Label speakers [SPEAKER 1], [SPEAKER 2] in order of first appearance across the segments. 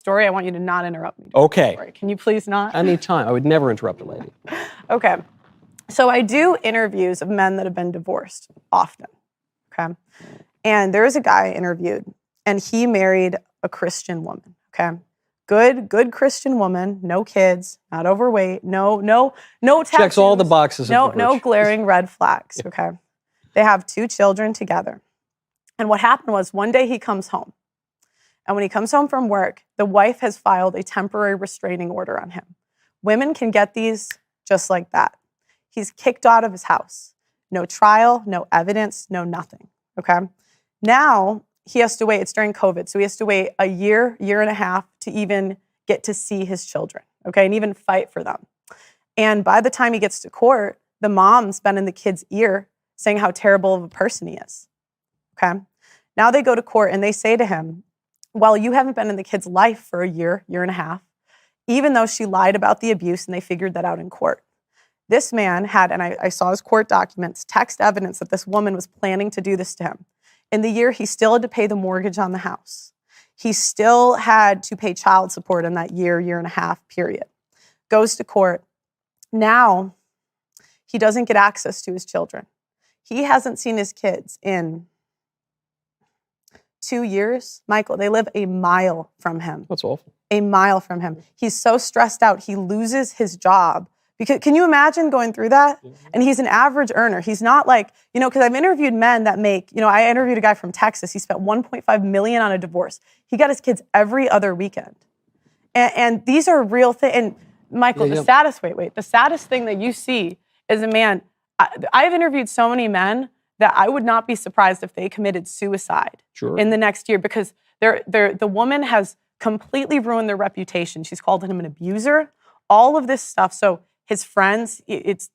[SPEAKER 1] story, I want you to not interrupt me.
[SPEAKER 2] Okay.
[SPEAKER 1] Can you please not?
[SPEAKER 2] Anytime. I would never interrupt a lady.
[SPEAKER 1] Okay. So I do interviews of men that have been divorced often. Okay. And there is a guy I interviewed, and he married a Christian woman. Okay. Good Christian woman, no kids, not overweight, no tattoos.
[SPEAKER 2] Checks all the boxes.
[SPEAKER 1] No glaring red flags.
[SPEAKER 2] Yeah.
[SPEAKER 1] Okay. They have 2 children together. And what happened was one day he comes home. And when he comes home from work, the wife has filed a temporary restraining order on him. Women can get these just like that. He's kicked out of his house. No trial, no evidence, no nothing. Okay. Now he has to wait. It's during COVID. So he has to wait a year and a half to even get to see his children. Okay. And even fight for them. And by the time he gets to court, the mom's been in the kid's ear saying how terrible of a person he is. Okay. Now they go to court and they say to him, well, you haven't been in the kid's life for a year and a half, even though she lied about the abuse and they figured that out in court. This man had, and I saw his court documents, text evidence that this woman was planning to do this to him. In the year, he still had to pay the mortgage on the house. He still had to pay child support in that year and a half period. Goes to court. Now, he doesn't get access to his children. He hasn't seen his kids in 2 years. Michael, they live a mile from him.
[SPEAKER 2] That's awful.
[SPEAKER 1] A mile from him. He's so stressed out, he loses his job. Because can you imagine going through that? And he's an average earner. He's not like, because I've interviewed men that make, I interviewed a guy from Texas. He spent $1.5 million on a divorce. He got his kids every other weekend. And these are real things. And Michael, the saddest thing that you see is a man. I've interviewed so many men that I would not be surprised if they committed suicide in the next year, because the woman has completely ruined their reputation. She's called him an abuser, all of this stuff. So his friends, it's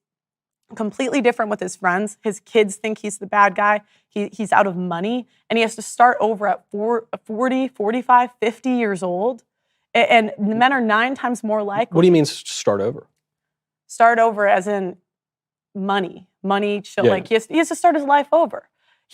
[SPEAKER 1] completely different with his friends. His kids think he's the bad guy. He's out of money, and he has to start over at 40, 45, 50 years old. And men are 9 times more likely.
[SPEAKER 2] What do you mean start over?
[SPEAKER 1] Start over as in money, like he has to start his life over.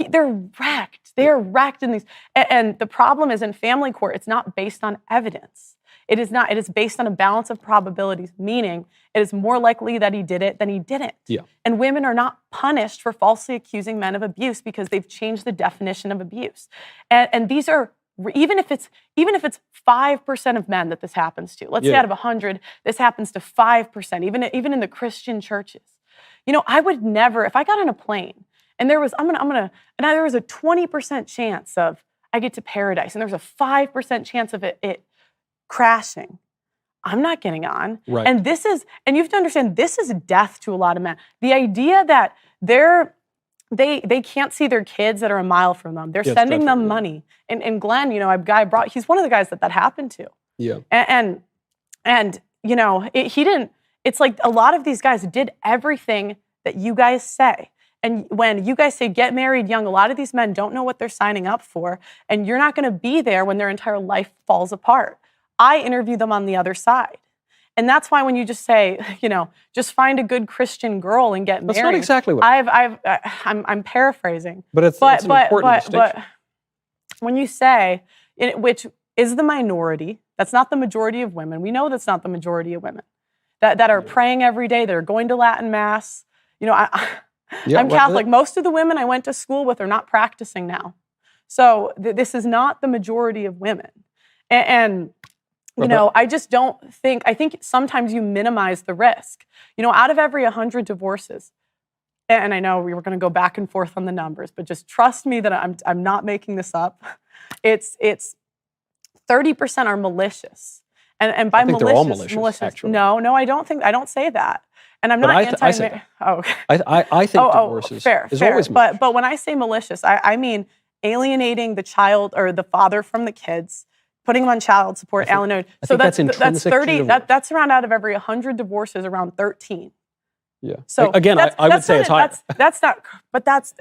[SPEAKER 1] They're wrecked. They are wrecked in these. And the problem is in family court, it's not based on evidence. It is not. It is based on a balance of probabilities, meaning it is more likely that he did it than he didn't. Yeah. And women are not punished for falsely accusing men of abuse because they've changed the definition of abuse. And these are, even if it's 5% of men that this happens to, let's say out of 100, this happens to 5%, even in the Christian churches. I would never, if I got on a plane and there was, there was a 20% chance of I get to paradise and there's a 5% chance of it crashing, I'm not getting on. Right. And you have to understand, this is death to a lot of men. The idea that they can't see their kids that are a mile from them. They're sending them money. And Glenn, a guy he's one of the guys that happened to. Yeah. And he didn't, it's like a lot of these guys did everything that you guys say. And when you guys say get married young, a lot of these men don't know what they're signing up for. And you're not going to be there when their entire life falls apart. I interview them on the other side. And that's why when you just say, just find a good Christian girl and get married.
[SPEAKER 2] That's not exactly what
[SPEAKER 1] I'm paraphrasing.
[SPEAKER 2] But it's an important distinction.
[SPEAKER 1] But when you say, which is the minority, that's not the majority of women. We know that's not the majority of women that are praying every day, that are going to Latin Mass. I'm Catholic. Most of the women I went to school with are not practicing now. So this is not the majority of women. And I just don't think, I think sometimes you minimize the risk. Out of every 100 divorces, and I know we were going to go back and forth on the numbers, but just trust me that I'm not making this up. It's 30% are malicious. And by malicious,
[SPEAKER 2] they're all malicious, actually.
[SPEAKER 1] No, I don't say that. And I'm not anti. Okay.
[SPEAKER 2] I think divorces is always malicious.
[SPEAKER 1] But when I say malicious, I mean alienating the child or the father from the kids, putting them on child support, alimony. So that's 30. That's around out of every 100 divorces, around 13.
[SPEAKER 2] Yeah. So again, I would say it's higher.
[SPEAKER 1] That's not. But that's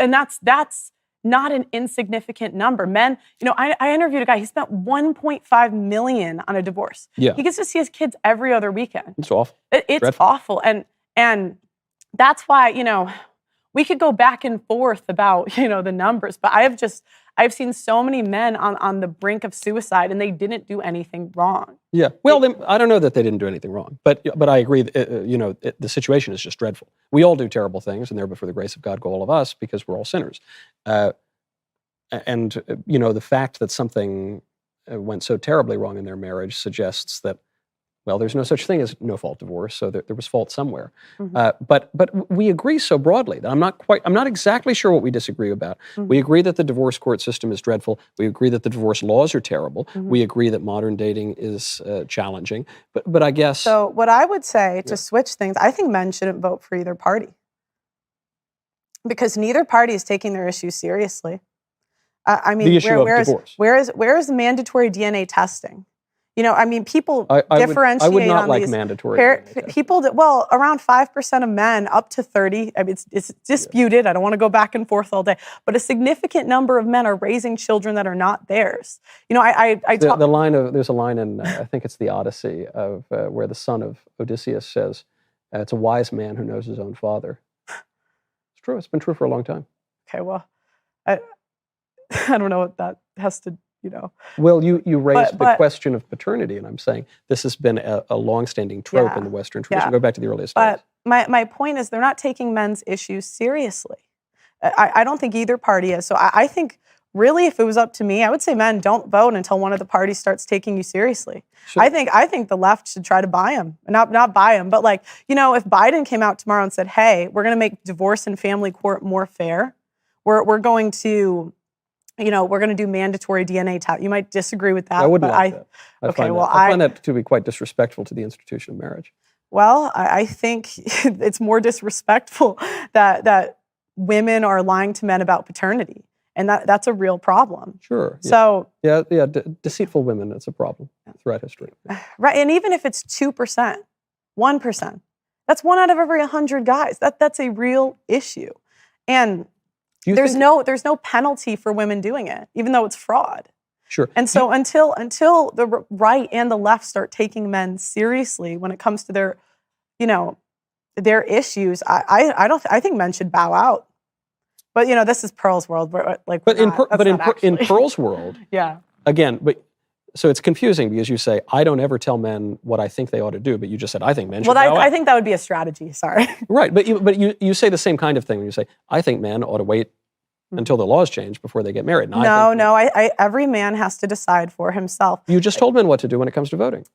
[SPEAKER 1] not an insignificant number. Men, I interviewed a guy. He spent $1.5 million on a divorce. Yeah. He gets to see his kids every other weekend.
[SPEAKER 2] It's awful.
[SPEAKER 1] It's awful, and that's why we could go back and forth about the numbers. But I've seen so many men on the brink of suicide, and they didn't do anything wrong.
[SPEAKER 2] Yeah, well, I don't know that they didn't do anything wrong, but I agree. The situation is just dreadful. We all do terrible things, and there before the grace of God go all of us, because we're all sinners. And the fact that something went so terribly wrong in their marriage suggests that, well, there's no such thing as no-fault divorce, so there was fault somewhere. Mm-hmm. But we agree so broadly that I'm not exactly sure what we disagree about. Mm-hmm. We agree that the divorce court system is dreadful. We agree that the divorce laws are terrible. Mm-hmm. We agree that modern dating is challenging. But I guess...
[SPEAKER 1] So what I would say, to switch things, I think men shouldn't vote for either party. Because neither party is taking their issues seriously. I mean,
[SPEAKER 2] the issue of divorce.
[SPEAKER 1] Where is the mandatory DNA testing? People differentiate
[SPEAKER 2] I would not
[SPEAKER 1] on
[SPEAKER 2] like
[SPEAKER 1] these
[SPEAKER 2] mandatory.
[SPEAKER 1] People around 5% of men, up to 30. I mean, it's disputed. I don't want to go back and forth all day, but a significant number of men are raising children that are not theirs. There's a line in I think it's the Odyssey of where the son of Odysseus says, "It's a wise man who knows his own father." It's true. It's been true for a long time. Okay, well, I don't know what that has to.
[SPEAKER 2] Well, you raised the question of paternity, and I'm saying this has been a long-standing trope in the Western tradition. Go back to the earliest days.
[SPEAKER 1] But my point is, they're not taking men's issues seriously. I don't think either party is. So I think, really, if it was up to me, I would say, men, don't vote until one of the parties starts taking you seriously. Sure. I think the left should try to buy him. Not buy him, but if Biden came out tomorrow and said, hey, we're going to make divorce and family court more fair, we're going to... we're going to do mandatory DNA tests. You might disagree with that.
[SPEAKER 2] I wouldn't like that. I find that to be quite disrespectful to the institution of marriage.
[SPEAKER 1] Well, I think it's more disrespectful that women are lying to men about paternity, and that's a real problem.
[SPEAKER 2] Sure. Yeah.
[SPEAKER 1] So
[SPEAKER 2] deceitful women, that's a problem throughout history.
[SPEAKER 1] Right, and even if it's 2%, 1%, that's 1 out of every 100 guys. That's a real issue, and there's no penalty for women doing it, even though it's fraud.
[SPEAKER 2] Sure.
[SPEAKER 1] And so until the right and the left start taking men seriously when it comes to their issues, I think men should bow out. But this is Pearl's world.
[SPEAKER 2] In Pearl's world,
[SPEAKER 1] yeah.
[SPEAKER 2] Again, so it's confusing because you say, I don't ever tell men what I think they ought to do, but you just said, I think men should bow out.
[SPEAKER 1] I think that would be a strategy, sorry.
[SPEAKER 2] Right, but you say the same kind of thing when you say, I think men ought to wait until the laws change before they get married.
[SPEAKER 1] Every man has to decide for himself.
[SPEAKER 2] You just told men what to do when it comes to voting.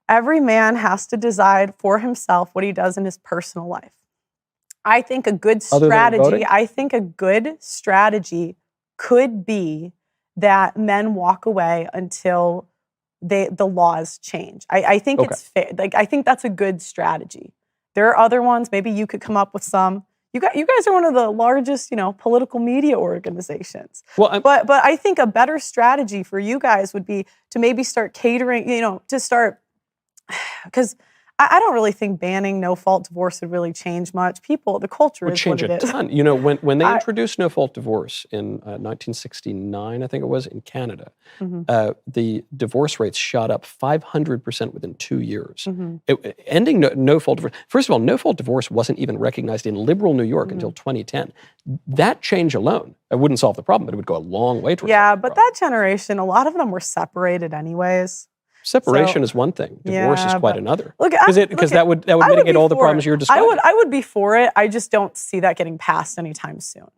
[SPEAKER 1] Every man has to decide for himself what he does in his personal life. I think a good strategy could be that men walk away until the laws change. I think it's fair. I think that's a good strategy. There are other ones. Maybe you could come up with some. You guys are one of the largest, political media organizations. Well, but I think a better strategy for you guys would be to maybe start catering, because I don't really think banning no-fault divorce would really change much. The culture is what it is.
[SPEAKER 2] Would change a ton. When they introduced no-fault divorce in 1969, I think it was, in Canada, the divorce rates shot up 500% within 2 years. Mm-hmm. Ending no-fault divorce. First of all, no-fault divorce wasn't even recognized in liberal New York until 2010. That change alone, it wouldn't solve the problem, but it would go a long way towards solving the problem.
[SPEAKER 1] That generation, a lot of them were separated anyways.
[SPEAKER 2] Separation is one thing. Divorce is quite another. Because that would mitigate all the problems you're describing.
[SPEAKER 1] I would be for it. I just don't see that getting passed anytime soon.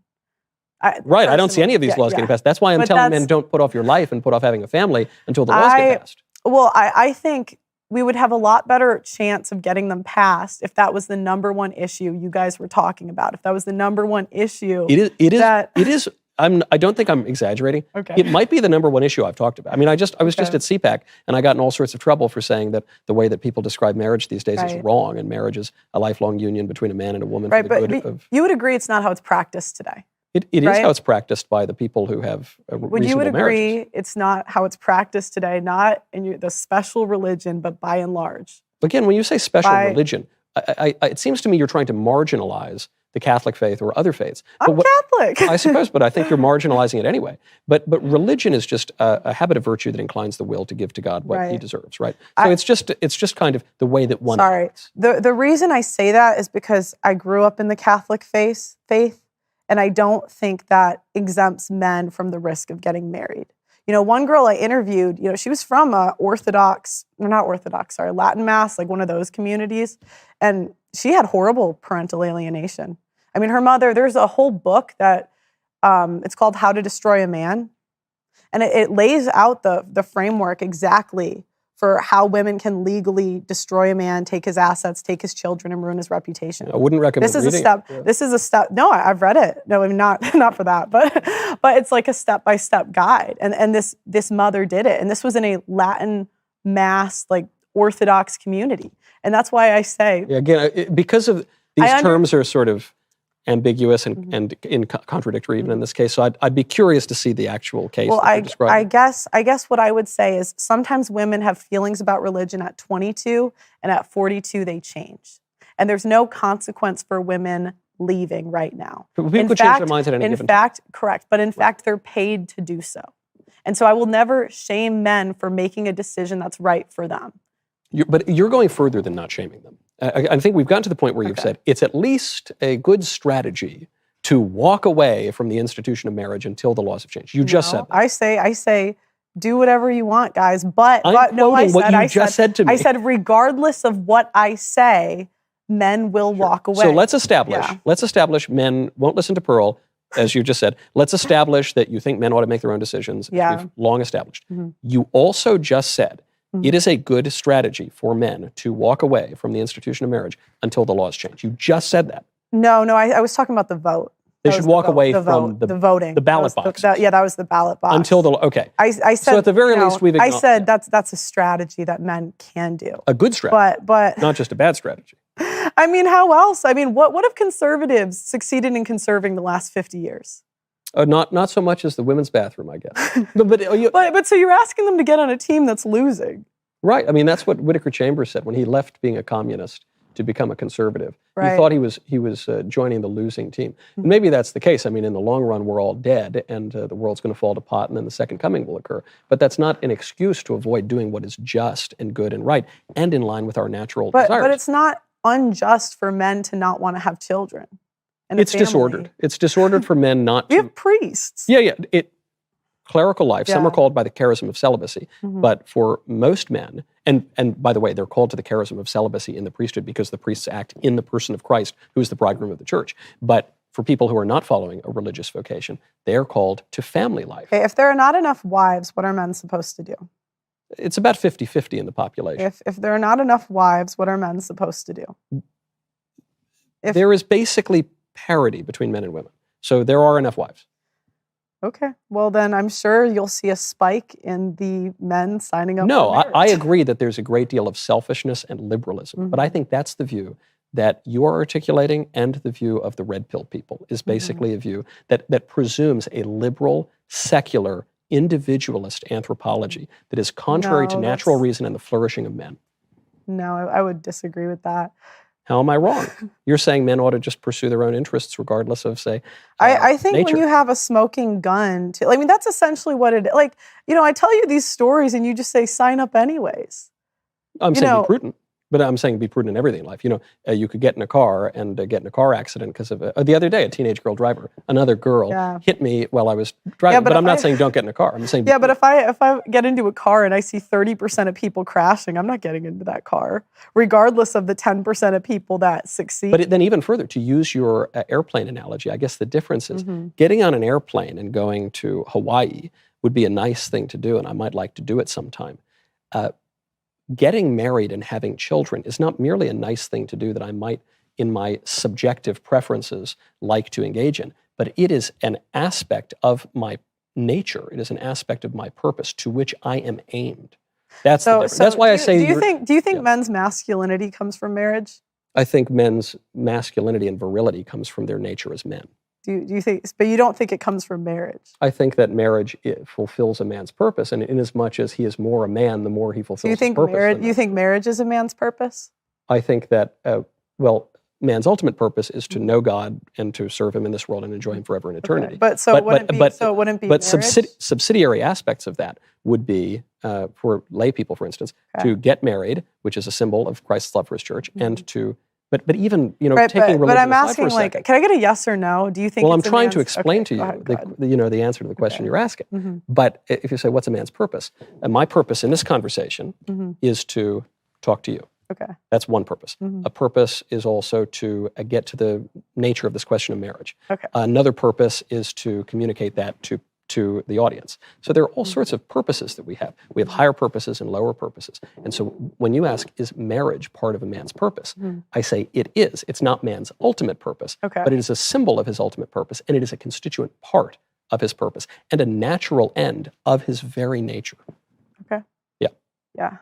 [SPEAKER 2] I don't see any of these laws getting passed. That's why I'm telling men, don't put off your life and put off having a family until the laws get passed.
[SPEAKER 1] Well, I think we would have a lot better chance of getting them passed if that was the number one issue you guys were talking about. If that was the number one issue.
[SPEAKER 2] It is. I don't think I'm exaggerating. Okay. It might be the number one issue I've talked about. I mean, I was just at CPAC, and I got in all sorts of trouble for saying that the way that people describe marriage these days is wrong, and marriage is a lifelong union between a man and a woman.
[SPEAKER 1] Right, you would agree it's not how it's practiced today.
[SPEAKER 2] It is how it's practiced by the people who have reasonable marriages.
[SPEAKER 1] You would agree it's not how it's practiced today, not in the special religion, but by and large.
[SPEAKER 2] Again, when you say special religion, it seems to me you're trying to marginalize the Catholic faith or other faiths.
[SPEAKER 1] I'm Catholic.
[SPEAKER 2] I suppose, but I think you're marginalizing it anyway. But religion is just a habit of virtue that inclines the will to give to God what he deserves, right? So it's just kind of the way that one acts.
[SPEAKER 1] The reason I say that is because I grew up in the Catholic faith, And I don't think that exempts men from the risk of getting married. One girl I interviewed, she was from Latin Mass, like one of those communities. And she had horrible parental alienation. I mean, her mother, there's a whole book that it's called How to Destroy a Man. And it lays out the framework exactly for how women can legally destroy a man, take his assets, take his children, and ruin his reputation.
[SPEAKER 2] I wouldn't recommend
[SPEAKER 1] this is
[SPEAKER 2] reading
[SPEAKER 1] a step.
[SPEAKER 2] it. Yeah.
[SPEAKER 1] This is a step. No, I've read it. No, I'm not for that. But it's like a step-by-step guide. And this mother did it. And this was in a Latin Mass, like Orthodox community. And that's why I say,
[SPEAKER 2] again, because of these terms are sort of ambiguous and contradictory even in this case. So I'd be curious to see the actual case.
[SPEAKER 1] Well, I guess what I would say is sometimes women have feelings about religion at 22, and at 42 they change. And there's no consequence for women leaving right now.
[SPEAKER 2] People could change their minds at any given time.
[SPEAKER 1] Correct. But in fact, they're paid to do so. And so I will never shame men for making a decision that's right for them.
[SPEAKER 2] But you're going further than not shaming them. I think we've gotten to the point where you've said it's at least a good strategy to walk away from the institution of marriage until the laws have changed. You just said that.
[SPEAKER 1] I say, do whatever you want, guys. But
[SPEAKER 2] said to me.
[SPEAKER 1] I said, regardless of what I say, men will walk away.
[SPEAKER 2] So let's establish men won't listen to Pearl, as you just said. Let's establish that you think men ought to make their own decisions.
[SPEAKER 1] Yeah.
[SPEAKER 2] We've long established. You also just said it is a good strategy for men to walk away from the institution of marriage until the laws change. You just said that.
[SPEAKER 1] No, I was talking about the vote.
[SPEAKER 2] They should walk away from the
[SPEAKER 1] voting.
[SPEAKER 2] The ballot box.
[SPEAKER 1] That was the ballot box.
[SPEAKER 2] I said, so at the very least, we've
[SPEAKER 1] I said that's a strategy that men can do.
[SPEAKER 2] A good strategy.
[SPEAKER 1] But
[SPEAKER 2] not just a bad strategy.
[SPEAKER 1] I mean, how else? I mean, what have conservatives succeeded in conserving the last 50 years?
[SPEAKER 2] Not so much as the women's bathroom, I guess.
[SPEAKER 1] But so you're asking them to get on a team that's losing.
[SPEAKER 2] Right. I mean, that's what Whittaker Chambers said when he left being a communist to become a conservative.
[SPEAKER 1] Right.
[SPEAKER 2] He thought he was joining the losing team. And maybe that's the case. I mean, in the long run, we're all dead, and the world's going to fall to pot, and then the second coming will occur. But that's not an excuse to avoid doing what is just and good and right and in line with our natural desires.
[SPEAKER 1] But it's not unjust for men to not want to have children.
[SPEAKER 2] It's disordered. It's disordered for men not to.
[SPEAKER 1] We have priests.
[SPEAKER 2] Yeah. Clerical life, some are called by the charism of celibacy, but for most men, and by the way, they're called to the charism of celibacy in the priesthood because the priests act in the person of Christ, who is the bridegroom of the church. But for people who are not following a religious vocation, they are called to family life.
[SPEAKER 1] Okay, if there are not enough wives, what are men supposed to do?
[SPEAKER 2] It's about 50-50 in the population.
[SPEAKER 1] If there are not enough wives, what are men supposed to do?
[SPEAKER 2] There is basically parity between men and women. So there are enough wives.
[SPEAKER 1] Okay. Well, then I'm sure you'll see a spike in the men signing up for marriage.
[SPEAKER 2] I agree that there's a great deal of selfishness and liberalism, but I think that's the view that you are articulating, and the view of the red pill people is basically a view that presumes a liberal, secular, individualist anthropology that is contrary to natural reason and the flourishing of men.
[SPEAKER 1] No, I would disagree with that.
[SPEAKER 2] How am I wrong? You're saying men ought to just pursue their own interests regardless of, say,
[SPEAKER 1] I think
[SPEAKER 2] nature.
[SPEAKER 1] When you have a smoking gun, I mean, that's essentially what it is. Like, I tell you these stories and you just say, sign up anyways.
[SPEAKER 2] I'm saying be prudent. But I'm saying be prudent in everything in life. You could get in a car and get in a car accident because of the other day, a teenage girl driver, another girl hit me while I was driving. But I'm not saying don't get in a car. I'm saying
[SPEAKER 1] but if I get into a car and I see 30% of people crashing, I'm not getting into that car, regardless of the 10% of people that succeed.
[SPEAKER 2] But then even further, to use your airplane analogy, I guess the difference is getting on an airplane and going to Hawaii would be a nice thing to do, and I might like to do it sometime. Getting married and having children is not merely a nice thing to do that I might, in my subjective preferences, like to engage in, but it is an aspect of my nature. It is an aspect of my purpose to which I am aimed. That's the difference. That's why I say.
[SPEAKER 1] Do you think men's masculinity comes from marriage?
[SPEAKER 2] I think men's masculinity and virility comes from their nature as men.
[SPEAKER 1] Do you think? But you don't think it comes from marriage?
[SPEAKER 2] I think that marriage fulfills a man's purpose, and in as much as he is more a man, the more he fulfills his purpose.
[SPEAKER 1] You think marriage is a man's purpose?
[SPEAKER 2] I think that man's ultimate purpose is to know God and to serve Him in this world and enjoy Him forever in eternity.
[SPEAKER 1] Okay. But it wouldn't be. But
[SPEAKER 2] subsidiary aspects of that would be for lay people, for instance, to get married, which is a symbol of Christ's love for His church, and to But even,
[SPEAKER 1] Right,
[SPEAKER 2] taking
[SPEAKER 1] but
[SPEAKER 2] religion
[SPEAKER 1] I'm
[SPEAKER 2] aside
[SPEAKER 1] asking,
[SPEAKER 2] for a second.
[SPEAKER 1] can I get a yes or no? Do you think
[SPEAKER 2] Well, I'm
[SPEAKER 1] it's a
[SPEAKER 2] trying to
[SPEAKER 1] man's-
[SPEAKER 2] explain to
[SPEAKER 1] go
[SPEAKER 2] you
[SPEAKER 1] ahead, go ahead.
[SPEAKER 2] the answer to the question you're asking.
[SPEAKER 1] Mm-hmm.
[SPEAKER 2] But if you say, what's a man's purpose? And my purpose in this conversation is to talk to you.
[SPEAKER 1] Okay.
[SPEAKER 2] That's one purpose. A purpose is also to get to the nature of this question of marriage.
[SPEAKER 1] Okay.
[SPEAKER 2] Another purpose is to communicate that to the audience. So there are all sorts of purposes that we have. We have higher purposes and lower purposes. And so when you ask, is marriage part of a man's purpose? I say it is. It's not man's ultimate purpose, but it is a symbol of his ultimate purpose, and it is a constituent part of his purpose and a natural end of his very nature.
[SPEAKER 1] Okay.
[SPEAKER 2] Yeah.
[SPEAKER 1] Yeah.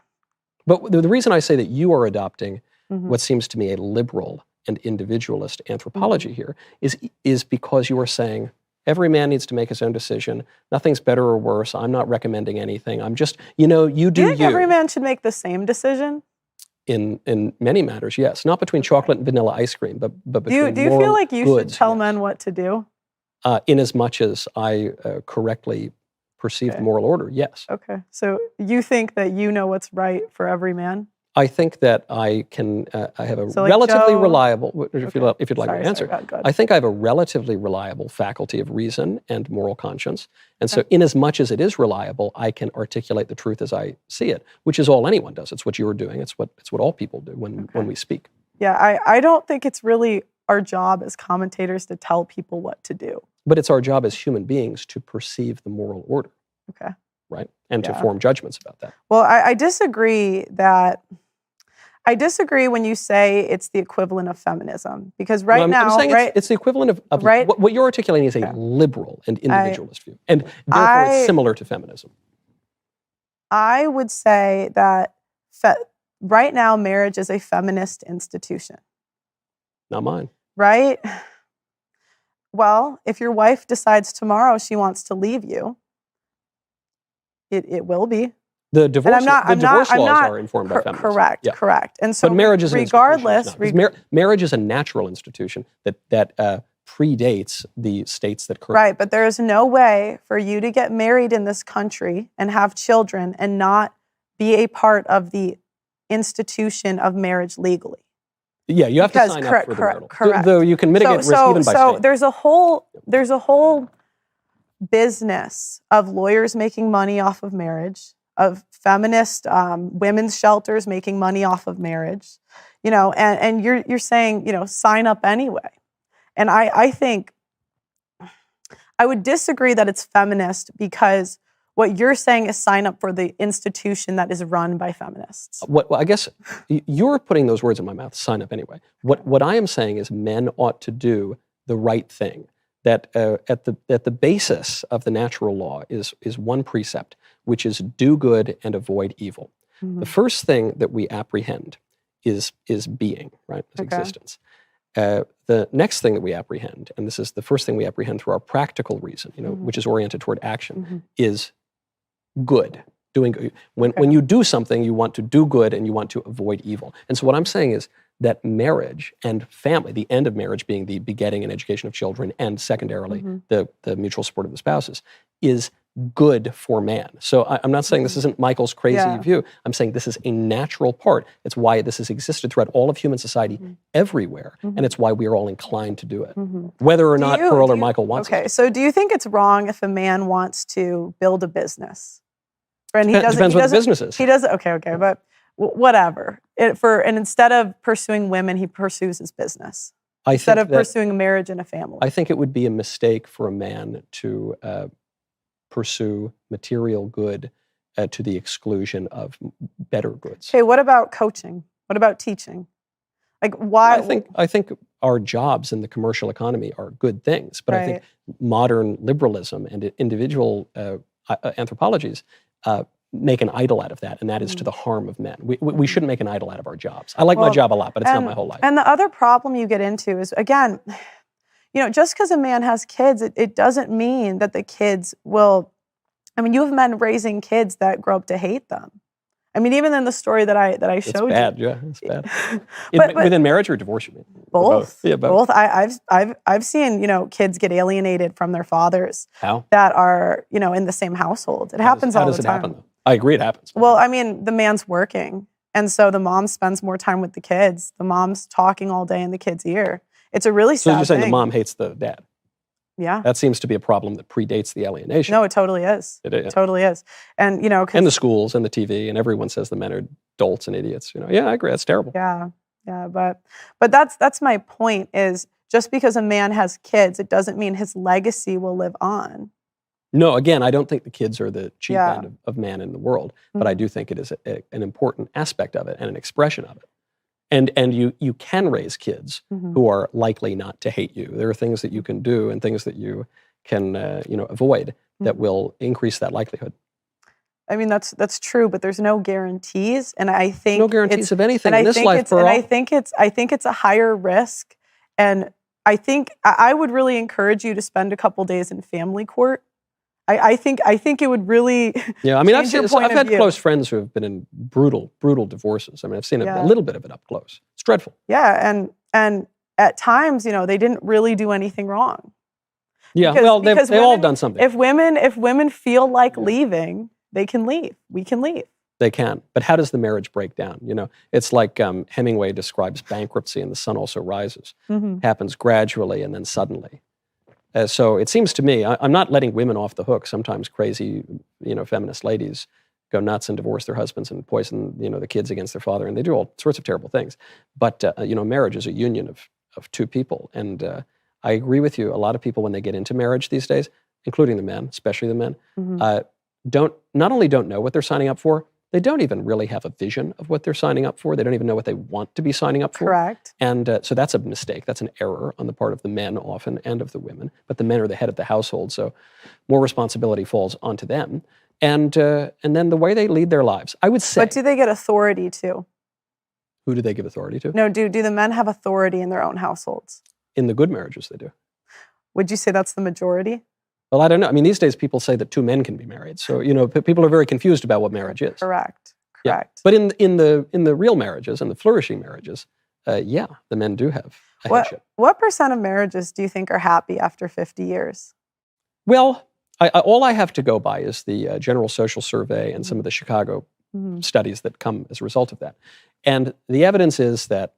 [SPEAKER 2] But the reason I say that you are adopting what seems to me a liberal and individualist anthropology here is because you are saying, every man needs to make his own decision. Nothing's better or worse. I'm not recommending anything. I'm just, you do
[SPEAKER 1] you. Think every man should make the same decision?
[SPEAKER 2] In many matters, yes. Not between chocolate and vanilla ice cream, but between
[SPEAKER 1] Do you feel like you should tell
[SPEAKER 2] yes.
[SPEAKER 1] men what to do?
[SPEAKER 2] In as much as I correctly perceive the moral order, yes.
[SPEAKER 1] Okay. So you think that you know what's right for every man?
[SPEAKER 2] I think that I can. I have a
[SPEAKER 1] So
[SPEAKER 2] relatively
[SPEAKER 1] Joe,
[SPEAKER 2] reliable. If you'd like
[SPEAKER 1] sorry,
[SPEAKER 2] me to answer,
[SPEAKER 1] go ahead.
[SPEAKER 2] I think I have a relatively reliable faculty of reason and moral conscience. And so, in as much as it is reliable, I can articulate the truth as I see it, which is all anyone does. It's what you're doing. It's what all people do when we speak.
[SPEAKER 1] Yeah, I don't think it's really our job as commentators to tell people what to do.
[SPEAKER 2] But it's our job as human beings to perceive the moral order.
[SPEAKER 1] Okay.
[SPEAKER 2] Right, and to form judgments about that.
[SPEAKER 1] Well, I disagree that. I disagree when you say it's the equivalent of feminism, because I'm saying
[SPEAKER 2] it's the equivalent of
[SPEAKER 1] right?
[SPEAKER 2] what you're articulating is a liberal and individualist view, and therefore it's similar to feminism.
[SPEAKER 1] I would say that right now marriage is a feminist institution.
[SPEAKER 2] Not mine.
[SPEAKER 1] Right? Well, if your wife decides tomorrow she wants to leave you, it will be.
[SPEAKER 2] The divorce laws are informed by feminism.
[SPEAKER 1] Correct, correct. And so,
[SPEAKER 2] but marriage is
[SPEAKER 1] regardless,
[SPEAKER 2] marriage is a natural institution that predates the states that currently.
[SPEAKER 1] Right, but there is no way for you to get married in this country and have children and not be a part of the institution of marriage legally.
[SPEAKER 2] Yeah, you have to sign up for the marital.
[SPEAKER 1] Correct.
[SPEAKER 2] Though you can mitigate risk even by
[SPEAKER 1] So
[SPEAKER 2] state.
[SPEAKER 1] there's a whole business of lawyers making money off of marriage, of feminist women's shelters making money off of marriage, and you're saying, sign up anyway. And I think I would disagree that it's feminist, because what you're saying is sign up for the institution that is run by feminists.
[SPEAKER 2] Well, I guess you're putting those words in my mouth, sign up anyway. What I am saying is men ought to do the right thing. That at the basis of the natural law is one precept, which is do good and avoid evil. Mm-hmm. The first thing that we apprehend is being, right, is existence. The next thing that we apprehend, and this is the first thing we apprehend through our practical reason, which is oriented toward action, is good. Doing good. When you do something, you want to do good and you want to avoid evil. And so what I'm saying is that marriage and family, the end of marriage being the begetting and education of children, and secondarily the mutual support of the spouses, is good for man. So I'm not saying this isn't Michael's crazy view. I'm saying this is a natural part. It's why this has existed throughout all of human society everywhere, and it's why we are all inclined to do it, whether or not Pearl or Michael wants it.
[SPEAKER 1] Okay, so do you think it's wrong if a man wants to build a business? And
[SPEAKER 2] Depends what the business is.
[SPEAKER 1] He doesn't. Okay, but whatever. And instead of pursuing women, he pursues his business. Instead of pursuing a marriage and a family.
[SPEAKER 2] I think it would be a mistake for a man to pursue material good to the exclusion of better goods.
[SPEAKER 1] Okay, what about coaching? What about teaching? Like, why?
[SPEAKER 2] I think our jobs in the commercial economy are good things, but I think modern liberalism and individual anthropologies make an idol out of that, and that is to the harm of men. We shouldn't make an idol out of our jobs. I like my job a lot, but it's not my whole life.
[SPEAKER 1] And the other problem you get into is, again, just because a man has kids, it doesn't mean that the kids will. I mean, you have men raising kids that grow up to hate them. I mean, even in the story that I showed you.
[SPEAKER 2] It's bad. But within marriage or divorce, you mean?
[SPEAKER 1] Both.
[SPEAKER 2] Yeah, both.
[SPEAKER 1] I've seen kids get alienated from their fathers.
[SPEAKER 2] How?
[SPEAKER 1] That are in the same household. It happens all the time.
[SPEAKER 2] How does it happen, though? I agree, it happens.
[SPEAKER 1] Well, I mean, the man's working And so the mom spends more time with the kids. The mom's talking all day in the kid's ear. It's a really sad
[SPEAKER 2] So you're saying
[SPEAKER 1] thing.
[SPEAKER 2] the mom hates the dad?
[SPEAKER 1] Yeah.
[SPEAKER 2] That seems to be a problem that predates the alienation.
[SPEAKER 1] No, it totally is. It totally is. And,
[SPEAKER 2] and the schools and the TV, and everyone says the men are dolts and idiots. Yeah, I agree. That's terrible.
[SPEAKER 1] Yeah. But that's my point is just because a man has kids, it doesn't mean his legacy will live on.
[SPEAKER 2] No, again, I don't think the kids are the chief end of man in the world, but I do think it is an important aspect of it and an expression of it. And you can raise kids who are likely not to hate you. There are things that you can do and things that you can avoid that will increase that likelihood.
[SPEAKER 1] I mean, that's true, but there's no guarantees, and I think
[SPEAKER 2] no guarantees of anything in this life.
[SPEAKER 1] I think it's a higher risk, and I think I would really encourage you to spend a couple days in family court. I think it would really
[SPEAKER 2] yeah. I mean, I've had
[SPEAKER 1] view.
[SPEAKER 2] Close friends who have been in brutal divorces. I mean, I've seen a little bit of it up close. It's dreadful.
[SPEAKER 1] Yeah, and at times, they didn't really do anything wrong.
[SPEAKER 2] Yeah, because they've all done something.
[SPEAKER 1] If women feel like leaving, they can leave. We can leave.
[SPEAKER 2] They can. But how does the marriage break down? It's like Hemingway describes bankruptcy in The Sun Also Rises. Happens gradually and then suddenly. So it seems to me, I'm not letting women off the hook. Sometimes crazy, feminist ladies go nuts and divorce their husbands and poison, the kids against their father, and they do all sorts of terrible things. But marriage is a union of two people, and I agree with you. A lot of people, when they get into marriage these days, including the men, especially the men, not only don't know what they're signing up for, they don't even really have a vision of what they're signing up for. They don't even know what they want to be signing up for.
[SPEAKER 1] Correct.
[SPEAKER 2] And so that's a mistake. That's an error on the part of the men often and of the women. But the men are the head of the household, so more responsibility falls onto them. And then the way they lead their lives, I would say.
[SPEAKER 1] But do they get authority too?
[SPEAKER 2] Who do they give authority to?
[SPEAKER 1] No, do the men have authority in their own households?
[SPEAKER 2] In the good marriages, they do.
[SPEAKER 1] Would you say that's the majority?
[SPEAKER 2] Well, I don't know. I mean, these days people say that two men can be married. So, people are very confused about what marriage is.
[SPEAKER 1] Correct.
[SPEAKER 2] Yeah. But in the real marriages and the flourishing marriages, the men do have a headship.
[SPEAKER 1] What percent of marriages do you think are happy after 50 years?
[SPEAKER 2] Well, all I have to go by is the General Social Survey and some of the Chicago studies that come as a result of that. And the evidence is that,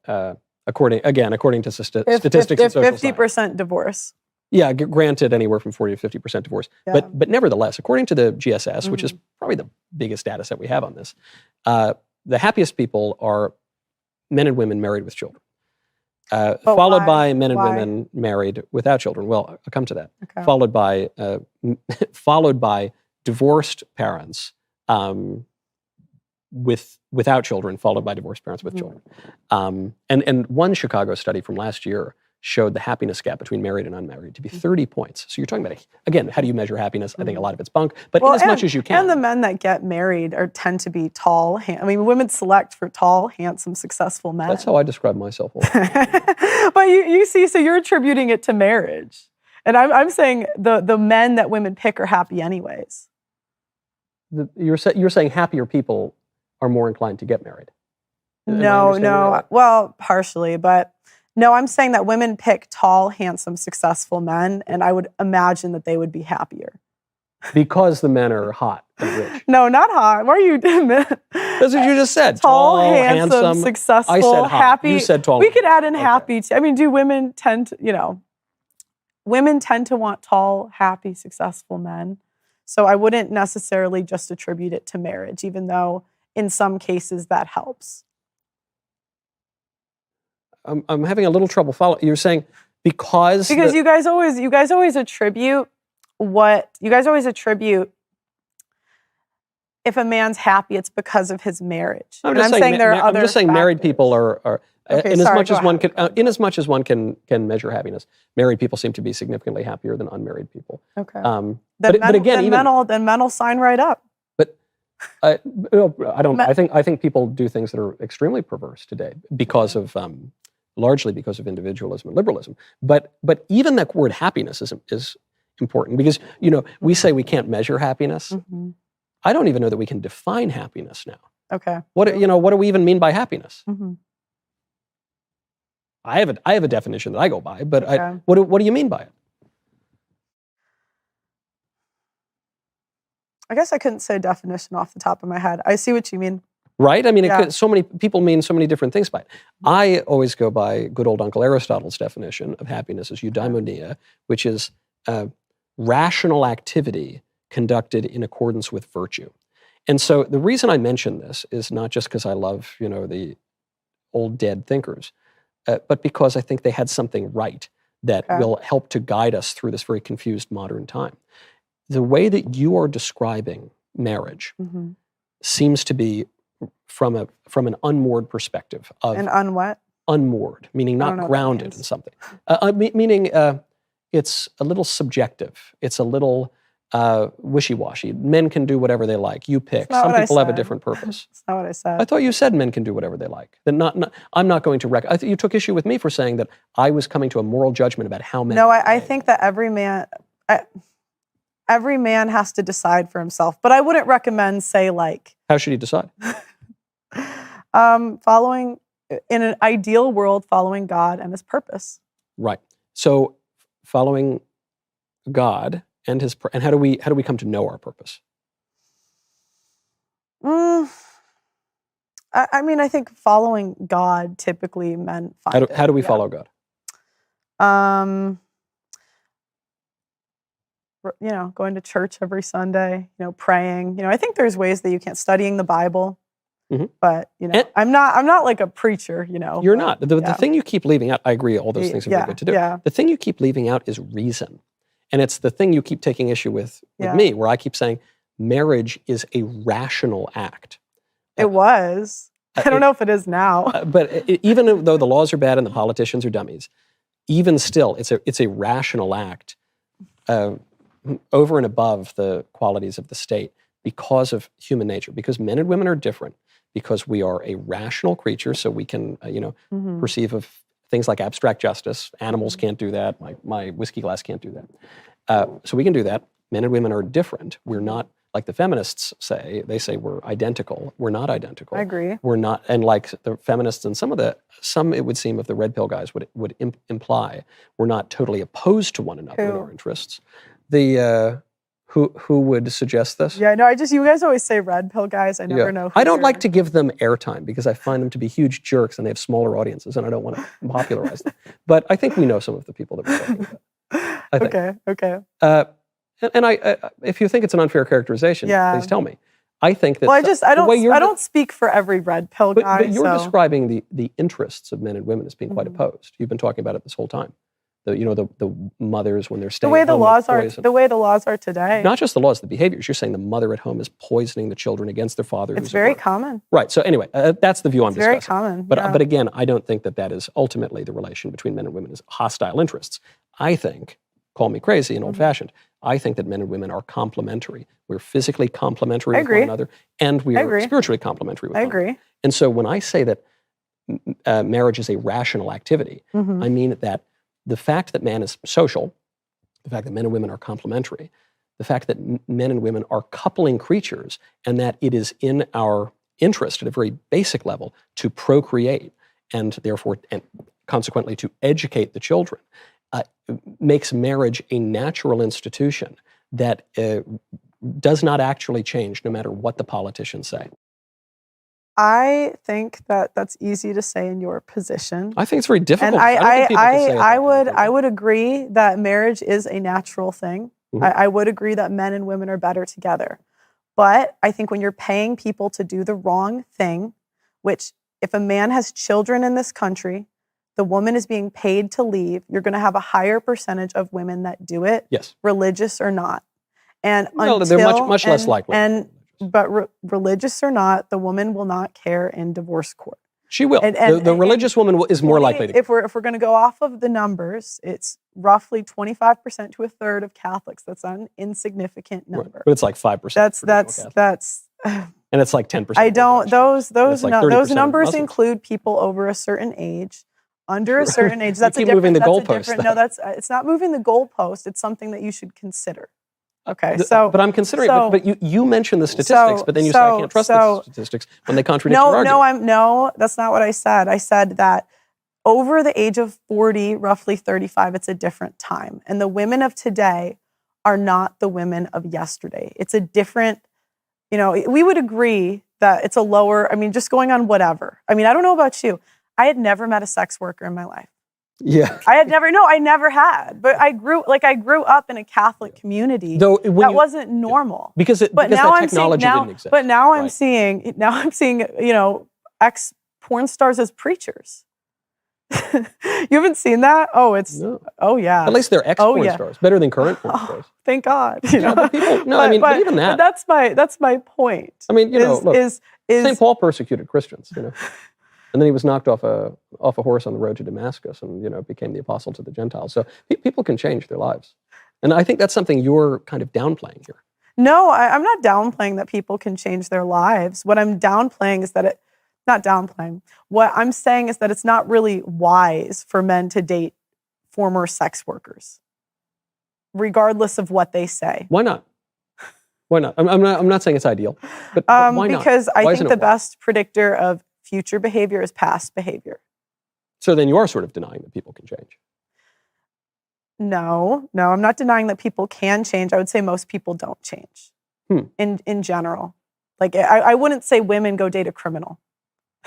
[SPEAKER 2] according to statistics and social
[SPEAKER 1] 50%
[SPEAKER 2] science,
[SPEAKER 1] divorce.
[SPEAKER 2] Yeah, granted, anywhere from 40 to 50% divorce.
[SPEAKER 1] Yeah.
[SPEAKER 2] But nevertheless, according to the GSS, which is probably the biggest data set we have on this, the happiest people are men and women married with children, followed by men and women married without children. Well, I'll come to that.
[SPEAKER 1] Okay.
[SPEAKER 2] Followed by divorced parents without children, followed by divorced parents with children. And one Chicago study from last year showed the happiness gap between married and unmarried to be 30 points. So you're talking about, again, how do you measure happiness? I think a lot of it's bunk, but in as much as you can.
[SPEAKER 1] And the men that get married tend to be tall. Women select for tall, handsome, successful men.
[SPEAKER 2] That's how I describe myself.
[SPEAKER 1] But you see, so you're attributing it to marriage. And I'm saying the men that women pick are happy anyways.
[SPEAKER 2] You're saying happier people are more inclined to get married.
[SPEAKER 1] No. Well, partially, but no, I'm saying that women pick tall, handsome, successful men, and I would imagine that they would be happier.
[SPEAKER 2] Because the men are hot and rich.
[SPEAKER 1] No, not hot. Why are you doing that?
[SPEAKER 2] That's what you just said.
[SPEAKER 1] Tall, handsome, successful,
[SPEAKER 2] I said hot.
[SPEAKER 1] happy.
[SPEAKER 2] You said tall.
[SPEAKER 1] We could add in happy. Do women tend to, women tend to want tall, happy, successful men. So I wouldn't necessarily just attribute it to marriage, even though in some cases that helps.
[SPEAKER 2] I'm having a little trouble following. You're saying because
[SPEAKER 1] you guys always attribute if a man's happy, it's because of his marriage.
[SPEAKER 2] I'm just saying married people are
[SPEAKER 1] okay,
[SPEAKER 2] in as much as one can measure happiness, married people seem to be significantly happier than unmarried people.
[SPEAKER 1] Okay.
[SPEAKER 2] But again,
[SPEAKER 1] men will sign right up.
[SPEAKER 2] But I don't. I think people do things that are extremely perverse today because of largely because of individualism and liberalism. But even that word happiness is important because we say we can't measure happiness.
[SPEAKER 1] Mm-hmm.
[SPEAKER 2] I don't even know that we can define happiness now.
[SPEAKER 1] Okay.
[SPEAKER 2] What do we even mean by happiness?
[SPEAKER 1] Mm-hmm.
[SPEAKER 2] I have a definition that I go by, but
[SPEAKER 1] okay.
[SPEAKER 2] What do you mean by it?
[SPEAKER 1] I guess I couldn't say a definition off the top of my head. I see what you mean.
[SPEAKER 2] Right? I mean, so many people mean so many different things by it. I always go by good old Uncle Aristotle's definition of happiness as eudaimonia, which is rational activity conducted in accordance with virtue. And so the reason I mention this is not just because I love, the old dead thinkers, but because I think they had something right that will help to guide us through this very confused modern time. The way that you are describing marriage seems to be from an unmoored perspective of
[SPEAKER 1] an what?
[SPEAKER 2] Unmoored, meaning not grounded in something. Meaning it's a little subjective. It's a little wishy-washy. Men can do whatever they like. You pick. Some people have a different purpose.
[SPEAKER 1] That's not what I said.
[SPEAKER 2] I thought you said men can do whatever they like. That I'm not going to I think you took issue with me for saying that I was coming to a moral judgment about how men.
[SPEAKER 1] No, I think that every man has to decide for himself. But I wouldn't recommend, say, like.
[SPEAKER 2] How should he decide?
[SPEAKER 1] Following, in an ideal world, following God and his purpose.
[SPEAKER 2] Right. So following God and how do we come to know our purpose?
[SPEAKER 1] I mean, I think following God typically meant.
[SPEAKER 2] How do we follow God?
[SPEAKER 1] Going to church every Sunday, praying. I think there's ways that you can't, studying the Bible. But I'm not like a preacher.
[SPEAKER 2] You're not. The thing you keep leaving out. I agree. All those things are very good to do.
[SPEAKER 1] Yeah.
[SPEAKER 2] The thing you keep leaving out is reason, and it's the thing you keep taking issue with me, where I keep saying marriage is a rational act.
[SPEAKER 1] It was. I don't know if it is now.
[SPEAKER 2] But even though the laws are bad and the politicians are dummies, even still, it's a rational act over and above the qualities of the state because of human nature. Because men and women are different. Because we are a rational creature, so we can, perceive of things like abstract justice. Animals can't do that. My whiskey glass can't do that. So we can do that. Men and women are different. We're not, like the feminists say, they say we're identical. We're not identical.
[SPEAKER 1] I agree.
[SPEAKER 2] We're not, and like the feminists and some it would seem of the red pill guys would imply, we're not totally opposed to one another in our interests. Who would suggest this?
[SPEAKER 1] Yeah, no, you guys always say red pill guys. I never know.
[SPEAKER 2] I don't like to give them airtime because I find them to be huge jerks and they have smaller audiences and I don't want to popularize them. But I think we know some of the people that we're talking about.
[SPEAKER 1] Okay.
[SPEAKER 2] And if you think it's an unfair characterization, please tell me. I think that.
[SPEAKER 1] Well, I don't speak for every red pill guy.
[SPEAKER 2] But you're describing the interests of men and women as being quite opposed. You've been talking about it this whole time. The mothers when they're staying at home
[SPEAKER 1] the way the laws are today.
[SPEAKER 2] Not just the laws, the behaviors. You're saying the mother at home is poisoning the children against their father.
[SPEAKER 1] It's very common.
[SPEAKER 2] Right. So anyway, that's the view I'm discussing.
[SPEAKER 1] Very common.
[SPEAKER 2] But again, I don't think that is ultimately the relation between men and women is hostile interests. I think, call me crazy and old-fashioned, I think that men and women are complementary. We're physically complementary with one another, and we are spiritually complementary with one another. I agree. And so when I say that marriage is a rational activity, I mean that the fact that man is social, the fact that men and women are complementary, the fact that men and women are coupling creatures, and that it is in our interest at a very basic level to procreate and therefore, and consequently, to educate the children, makes marriage a natural institution that does not actually change no matter what the politicians say.
[SPEAKER 1] I think that that's easy to say in your position.
[SPEAKER 2] I think it's very difficult.
[SPEAKER 1] And I would agree that marriage is a natural thing. I would agree that men and women are better together. But I think when you're paying people to do the wrong thing, which if a man has children in this country, the woman is being paid to leave, you're going to have a higher percentage of women that do it, religious or not. And
[SPEAKER 2] they're much less likely.
[SPEAKER 1] But religious or not, the woman will not care in divorce court.
[SPEAKER 2] She will. The religious woman is more likely to.
[SPEAKER 1] If we're going to go off of the numbers, it's roughly 25% to a third of Catholics. That's not an insignificant number. Right.
[SPEAKER 2] But it's like 5%.
[SPEAKER 1] That's.
[SPEAKER 2] And it's like 10%.
[SPEAKER 1] I don't. Those numbers include people over a certain age. Under a certain age, that's
[SPEAKER 2] keep moving the goalpost.
[SPEAKER 1] It's not moving the goalpost. It's something that you should consider. Okay, but
[SPEAKER 2] I'm considering. But you mentioned the statistics, but then you say I can't trust the statistics when they contradict your argument.
[SPEAKER 1] No, that's not what I said. I said that over the age of 40, roughly 35, it's a different time, and the women of today are not the women of yesterday. It's a different we would agree that it's a lower, just going on whatever. I don't know about you. I had never met a sex worker in my life.
[SPEAKER 2] Yeah.
[SPEAKER 1] I never had. But I grew up in a Catholic community that wasn't normal.
[SPEAKER 2] Because that technology didn't exist.
[SPEAKER 1] But now I'm seeing, ex porn stars as preachers. You haven't seen that? Oh yeah.
[SPEAKER 2] At least they're ex-porn stars. Better than current porn stars.
[SPEAKER 1] Thank God.
[SPEAKER 2] But even that.
[SPEAKER 1] But that's my point.
[SPEAKER 2] St. Paul persecuted Christians, and then he was knocked off a horse on the road to Damascus, and became the apostle to the Gentiles. So people can change their lives, and I think that's something you're kind of downplaying here.
[SPEAKER 1] No, I'm not downplaying that people can change their lives. What I'm downplaying is that not downplaying. What I'm saying is that it's not really wise for men to date former sex workers, regardless of what they say.
[SPEAKER 2] Why not? Why not? I'm not saying it's ideal, but why not?
[SPEAKER 1] Because I think the best predictor of future behavior is past behavior.
[SPEAKER 2] So then you are sort of denying that people can change.
[SPEAKER 1] No, I'm not denying that people can change. I would say most people don't change in general. Like I wouldn't say women go date a criminal.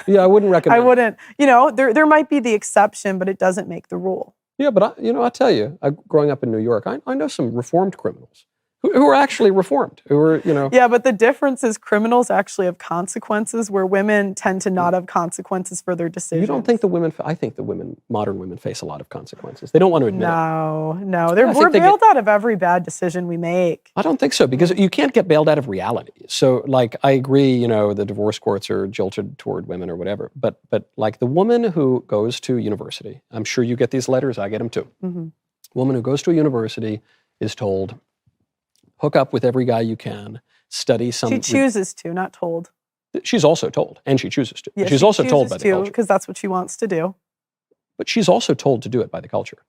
[SPEAKER 2] Yeah, I wouldn't recommend.
[SPEAKER 1] I wouldn't. There might be the exception, but it doesn't make the rule.
[SPEAKER 2] Yeah, but I tell you, growing up in New York, I know some reformed criminals who are actually reformed, who are,
[SPEAKER 1] Yeah, but the difference is criminals actually have consequences, where women tend to not have consequences for their decisions.
[SPEAKER 2] You don't think I think modern women face a lot of consequences. They don't want to admit it.
[SPEAKER 1] No. We're bailed out of every bad decision we make.
[SPEAKER 2] I don't think so, because you can't get bailed out of reality. So, I agree, the divorce courts are jilted toward women or whatever, but like the woman who goes to university, I'm sure you get these letters, I get them too.
[SPEAKER 1] Mm-hmm.
[SPEAKER 2] Woman who goes to a university is told, hook up with every guy you can, study some...
[SPEAKER 1] She chooses to, not told.
[SPEAKER 2] She's also told, and she chooses to.
[SPEAKER 1] Yeah,
[SPEAKER 2] she's also told by the culture.
[SPEAKER 1] Because that's what she wants to do.
[SPEAKER 2] But she's also told to do it by the culture.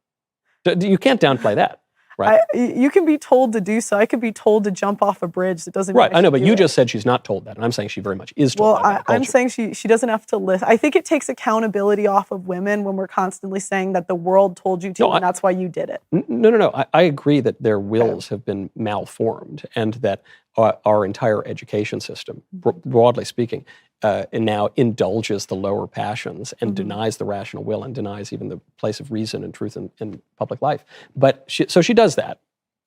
[SPEAKER 2] You can't downplay that, right?
[SPEAKER 1] You can be told to do so. I could be told to jump off a bridge. That doesn't mean
[SPEAKER 2] right, I know, but you just said she's not told that, and I'm saying she very much is told that.
[SPEAKER 1] I'm saying she doesn't have to listen. I think it takes accountability off of women when we're constantly saying that the world told you to, and that's why you did it.
[SPEAKER 2] No. I agree that their wills have been malformed, and that our entire education system, broadly speaking, and now indulges the lower passions and denies the rational will and denies even the place of reason and truth in public life. But so she does that,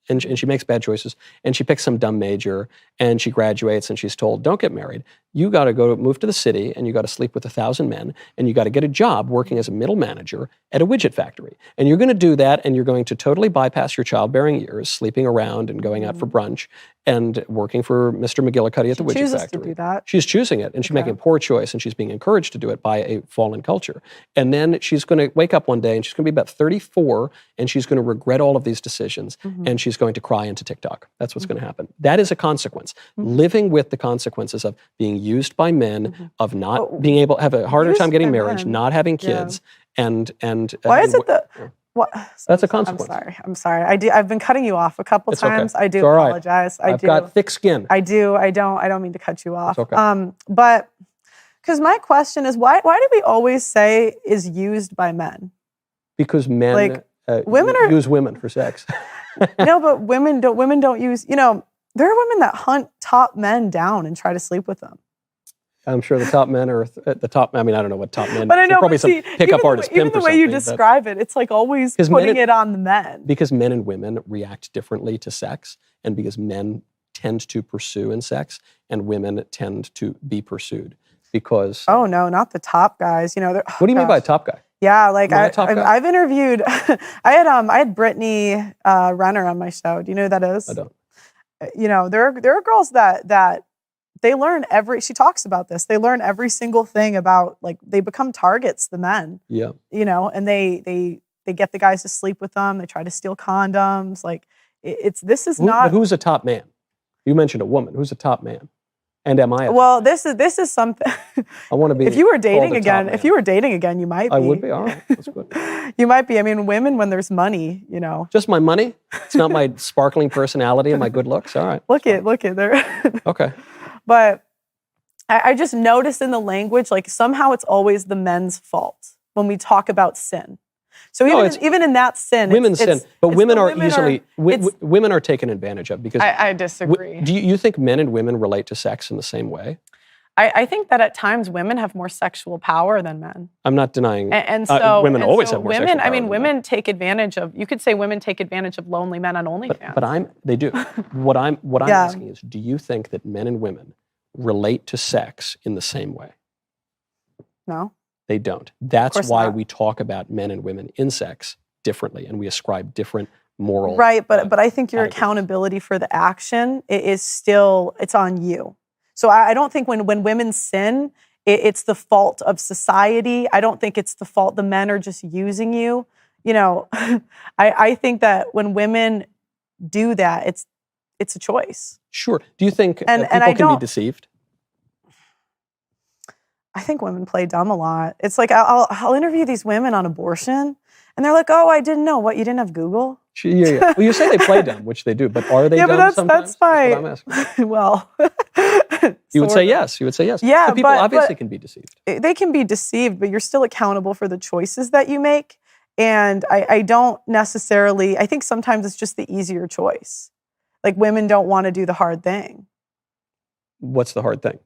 [SPEAKER 2] and she makes bad choices, and she picks some dumb major, and she graduates, and she's told, don't get married. You got to move to the city, and you got to sleep with 1,000 men, and you got to get a job working as a middle manager at a widget factory. And you're going to do that, and you're going to totally bypass your childbearing years, sleeping around and going out for brunch and working for Mr. McGillicuddy at the widget factory.
[SPEAKER 1] She chooses to do that.
[SPEAKER 2] She's choosing it, and she's making a poor choice, and she's being encouraged to do it by a fallen culture. And then she's going to wake up one day, and she's going to be about 34, and she's going to regret all of these decisions, and she's going to cry into TikTok. That's what's going to happen. That is a consequence. Living with the consequences of being used by men, of not being able to have a harder time getting married, not having kids, and
[SPEAKER 1] why is it that? What?
[SPEAKER 2] That's a consequence.
[SPEAKER 1] I'm sorry. I've been cutting you off a couple times. Okay. I do apologize.
[SPEAKER 2] I've got thick skin.
[SPEAKER 1] I don't mean to cut you off.
[SPEAKER 2] It's okay.
[SPEAKER 1] But because my question is, why do we always say is used by men?
[SPEAKER 2] Because men
[SPEAKER 1] women
[SPEAKER 2] use women for sex.
[SPEAKER 1] No, but women don't use. There are women that hunt top men down and try to sleep with them.
[SPEAKER 2] I'm sure the top men are at the top. I don't know what top men.
[SPEAKER 1] But I know,
[SPEAKER 2] probably some pickup artist pimp or something.
[SPEAKER 1] Even the way you describe it, it's like always putting it on the men.
[SPEAKER 2] Because men and women react differently to sex, and because men tend to pursue in sex, and women tend to be pursued. Because
[SPEAKER 1] oh no, not the top guys.
[SPEAKER 2] What do you mean by a top guy?
[SPEAKER 1] Yeah, I've interviewed. I had Brittany Renner on my show. Do you know who that is?
[SPEAKER 2] I don't.
[SPEAKER 1] There are girls that they learn she talks about this. They learn every single thing about, they become targets, the men.
[SPEAKER 2] Yeah.
[SPEAKER 1] And they get the guys to sleep with them. They try to steal condoms. But
[SPEAKER 2] who's a top man? You mentioned a woman. Who's a top man? And am I?
[SPEAKER 1] This is something.
[SPEAKER 2] I want to be.
[SPEAKER 1] If you were dating again, you might be.
[SPEAKER 2] I would be. All right, that's good.
[SPEAKER 1] You might be. Women, when there's money,
[SPEAKER 2] Just my money. It's not my sparkling personality and my good looks. All right.
[SPEAKER 1] Look at there.
[SPEAKER 2] Okay.
[SPEAKER 1] But I just noticed in the language, somehow it's always the men's fault when we talk about sin. So even in that sin,
[SPEAKER 2] women sin, but women are easily women are taken advantage of because
[SPEAKER 1] I disagree.
[SPEAKER 2] Do you think men and women relate to sex in the same way?
[SPEAKER 1] I think that at times women have more sexual power than men.
[SPEAKER 2] I'm not denying.
[SPEAKER 1] And so
[SPEAKER 2] women always have more
[SPEAKER 1] women,
[SPEAKER 2] sexual power.
[SPEAKER 1] I mean,
[SPEAKER 2] than
[SPEAKER 1] women
[SPEAKER 2] men.
[SPEAKER 1] take advantage of. You could say women take advantage of lonely men on OnlyFans.
[SPEAKER 2] But they do. What I'm asking is, do you think that men and women relate to sex in the same way?
[SPEAKER 1] No.
[SPEAKER 2] They don't. That's why we talk about men and women in sex differently, and we ascribe different moral.
[SPEAKER 1] Right, but I think your accountability for the action is still, it's on you. So I don't think when women sin, it's the fault of society. I don't think it's the fault the men are just using you. You know, I think that when women do that, it's a choice.
[SPEAKER 2] Sure. Do you think people can be deceived?
[SPEAKER 1] I think women play dumb a lot. It's like I'll interview these women on abortion, and they're like, "Oh, I didn't know. What, you didn't have Google?"
[SPEAKER 2] Yeah. Well, you say they play dumb, which they do, but are they dumb sometimes?
[SPEAKER 1] That's my.
[SPEAKER 2] That's what I'm asking.
[SPEAKER 1] Well,
[SPEAKER 2] you would say yes. You would say yes.
[SPEAKER 1] Yeah,
[SPEAKER 2] so people obviously can be deceived.
[SPEAKER 1] They can be deceived, but you're still accountable for the choices that you make. And I don't necessarily. I think sometimes it's just the easier choice. Like women don't want to do the hard thing.
[SPEAKER 2] What's the hard thing?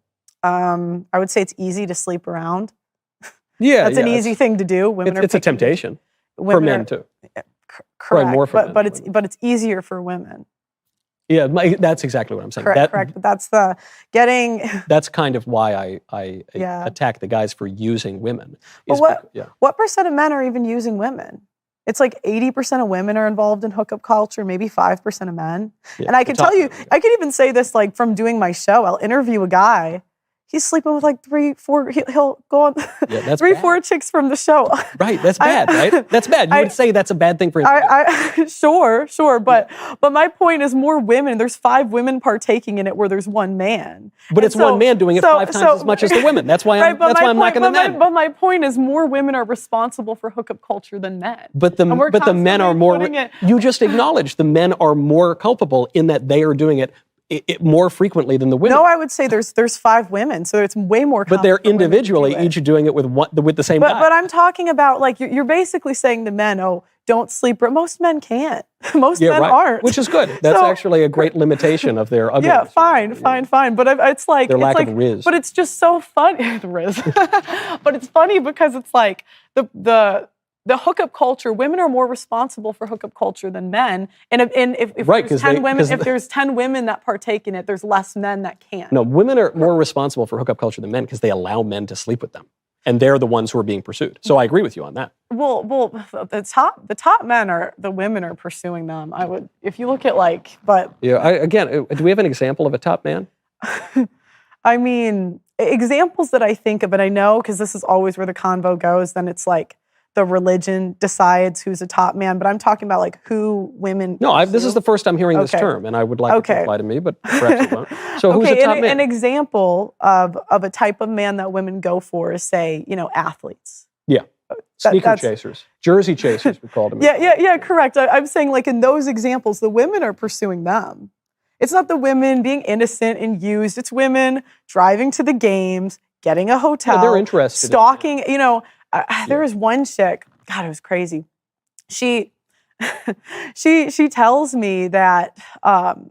[SPEAKER 1] I would say it's easy to sleep around.
[SPEAKER 2] Yeah,
[SPEAKER 1] that's an easy thing to do. Women
[SPEAKER 2] it's a temptation for men too.
[SPEAKER 1] Correct,
[SPEAKER 2] more for
[SPEAKER 1] but it's easier for women.
[SPEAKER 2] Yeah, that's exactly what I'm saying.
[SPEAKER 1] Correct. But that's the getting.
[SPEAKER 2] That's kind of why I attack the guys for using women.
[SPEAKER 1] What percent of men are even using women? It's like 80% of women are involved in hookup culture, maybe 5% of men. Yeah, and I can tell you, I can even say this like from doing my show. I'll interview a guy. He's sleeping with like 3, 4. He'll go on 3, 4 chicks from the show.
[SPEAKER 2] Right, that's bad, right? That's bad. You would say that's a bad thing for him.
[SPEAKER 1] Sure, but my point is more women. There's 5 women partaking in it where there's 1 man.
[SPEAKER 2] But it's one man doing it 5 times as much as the women. That's why I'm knocking the men.
[SPEAKER 1] But my point is more women are responsible for hookup culture than men.
[SPEAKER 2] But the men are more. You just acknowledged the men are more culpable in that they are doing it more frequently than the women.
[SPEAKER 1] No, I would say there's 5 women, so it's way more.
[SPEAKER 2] But they're individually each doing it with the same guy.
[SPEAKER 1] But I'm talking about like you're basically saying to men, oh, don't sleep. Most men can't. Most men aren't.
[SPEAKER 2] Which is good. That's actually a great limitation of their ugliness.
[SPEAKER 1] Yeah, fine. But it's like
[SPEAKER 2] their lack of riz.
[SPEAKER 1] But it's just so funny. The riz. But it's funny because it's like the hookup culture, women are more responsible for hookup culture than men. And if there's 10 women, if there's 10 women that partake in it, there's less men that can't.
[SPEAKER 2] No, women are more responsible for hookup culture than men because they allow men to sleep with them. And they're the ones who are being pursued. So I agree with you on that.
[SPEAKER 1] Well, the top men are, the women are pursuing them. I would, if you look at
[SPEAKER 2] again, do we have an example of a top man?
[SPEAKER 1] I mean, examples that I think of, and I know because this is always where the convo goes, then it's like, the religion decides who's a top man, but I'm talking about like who women. No,
[SPEAKER 2] this is the first I'm hearing this term, and I would like it to apply to me, but perhaps it won't. So who's a top man?
[SPEAKER 1] An example of a type of man that women go for is, say, athletes.
[SPEAKER 2] Yeah, sneaker chasers, jersey chasers, we call them.
[SPEAKER 1] Yeah, correct. I'm saying like in those examples, the women are pursuing them. It's not the women being innocent and used. It's women driving to the games, getting a hotel.
[SPEAKER 2] Yeah, they're interested.
[SPEAKER 1] Stalking, there was one chick, God, it was crazy. She tells me that, God,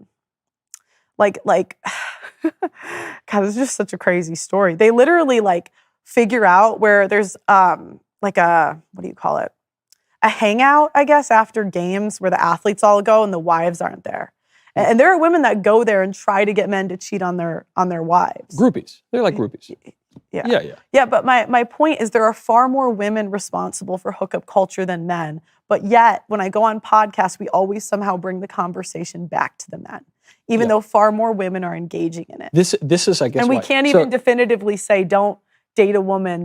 [SPEAKER 1] this is just such a crazy story. They literally like figure out where there's like a, what do you call it? A hangout, I guess, after games where the athletes all go and the wives aren't there. And there are women that go there and try to get men to cheat on their wives.
[SPEAKER 2] Groupies. They're like groupies. Yeah,
[SPEAKER 1] but my point is there are far more women responsible for hookup culture than men. But yet, when I go on podcasts, we always somehow bring the conversation back to the men, even though far more women are engaging in it.
[SPEAKER 2] This is, I guess,
[SPEAKER 1] and we can't even definitively say don't date a woman